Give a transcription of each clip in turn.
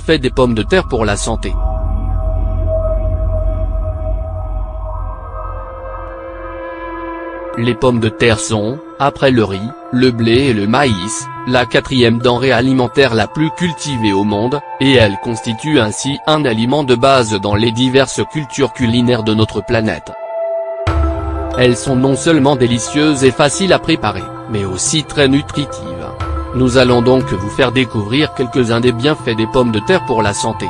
Fait des pommes de terre pour la santé. Les pommes de terre sont, après le riz, le blé et le maïs, la quatrième denrée alimentaire la plus cultivée au monde, et elles constituent ainsi un aliment de base dans les diverses cultures culinaires de notre planète. Elles sont non seulement délicieuses et faciles à préparer, mais aussi très nutritives. Nous allons donc vous faire découvrir quelques-uns des bienfaits des pommes de terre pour la santé.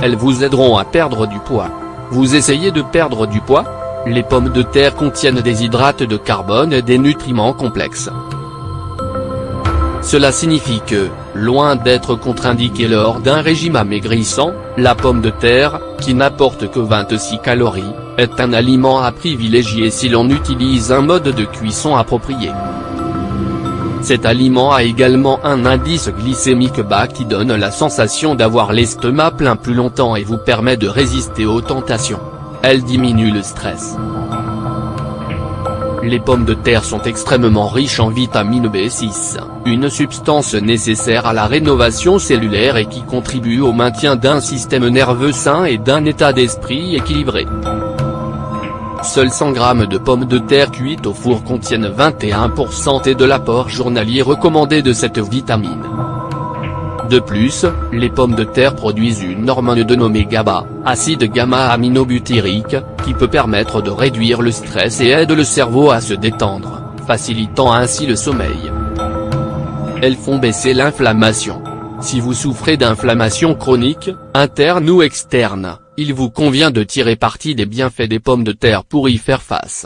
Elles vous aideront à perdre du poids. Vous essayez de perdre du poids? Les pommes de terre contiennent des hydrates de carbone et des nutriments complexes. Cela signifie que, loin d'être contre-indiquée lors d'un régime amaigrissant, la pomme de terre, qui n'apporte que 26 calories, est un aliment à privilégier si l'on utilise un mode de cuisson approprié. Cet aliment a également un indice glycémique bas qui donne la sensation d'avoir l'estomac plein plus longtemps et vous permet de résister aux tentations. Elle diminue le stress. Les pommes de terre sont extrêmement riches en vitamine B6, une substance nécessaire à la rénovation cellulaire et qui contribue au maintien d'un système nerveux sain et d'un état d'esprit équilibré. Seuls 100 grammes de pommes de terre cuites au four contiennent 21% de l'apport journalier recommandé de cette vitamine. De plus, les pommes de terre produisent une hormone dénommée GABA, acide gamma-aminobutyrique, qui peut permettre de réduire le stress et aide le cerveau à se détendre, facilitant ainsi le sommeil. Elles font baisser l'inflammation. Si vous souffrez d'inflammation chronique, interne ou externe, il vous convient de tirer parti des bienfaits des pommes de terre pour y faire face.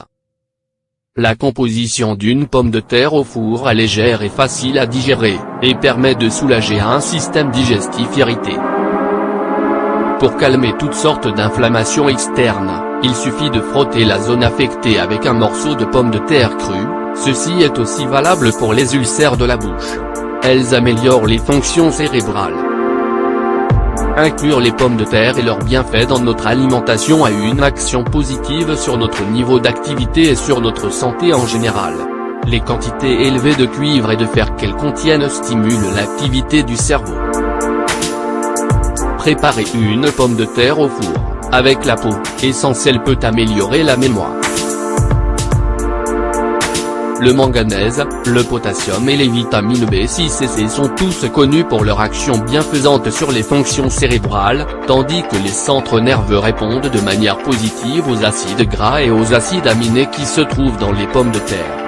La composition d'une pomme de terre au four est légère et facile à digérer, et permet de soulager un système digestif irrité. Pour calmer toutes sortes d'inflammations externes, il suffit de frotter la zone affectée avec un morceau de pomme de terre crue, ceci est aussi valable pour les ulcères de la bouche. Elles améliorent les fonctions cérébrales. Inclure les pommes de terre et leurs bienfaits dans notre alimentation a une action positive sur notre niveau d'activité et sur notre santé en général. Les quantités élevées de cuivre et de fer qu'elles contiennent stimulent l'activité du cerveau. Préparer une pomme de terre au four, avec la peau, essentielle peut améliorer la mémoire. Le manganèse, le potassium et les vitamines B6 et C sont tous connus pour leur action bienfaisante sur les fonctions cérébrales, tandis que les centres nerveux répondent de manière positive aux acides gras et aux acides aminés qui se trouvent dans les pommes de terre.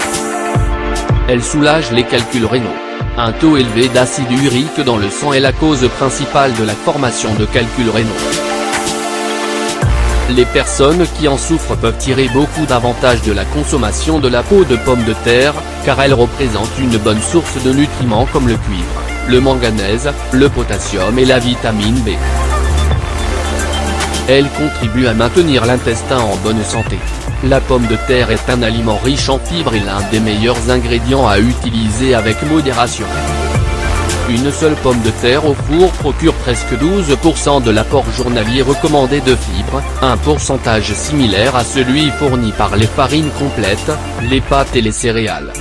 Elles soulagent les calculs rénaux. Un taux élevé d'acide urique dans le sang est la cause principale de la formation de calculs rénaux. Les personnes qui en souffrent peuvent tirer beaucoup d'avantages de la consommation de la peau de pomme de terre, car elle représente une bonne source de nutriments comme le cuivre, le manganèse, le potassium et la vitamine B. Elle contribue à maintenir l'intestin en bonne santé. La pomme de terre est un aliment riche en fibres et l'un des meilleurs ingrédients à utiliser avec modération. Une seule pomme de terre au four procure presque 12% de l'apport journalier recommandé de fibres, un pourcentage similaire à celui fourni par les farines complètes, les pâtes et les céréales.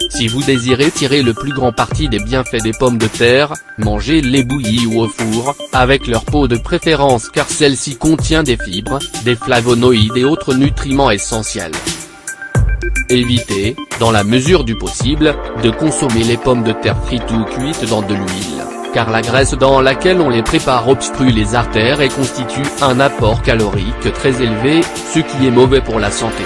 Si vous désirez tirer le plus grand parti des bienfaits des pommes de terre, mangez-les bouillies ou au four, avec leur peau de préférence car celle-ci contient des fibres, des flavonoïdes et autres nutriments essentiels. Évitez, dans la mesure du possible, de consommer les pommes de terre frites ou cuites dans de l'huile, car la graisse dans laquelle on les prépare obstrue les artères et constitue un apport calorique très élevé, ce qui est mauvais pour la santé.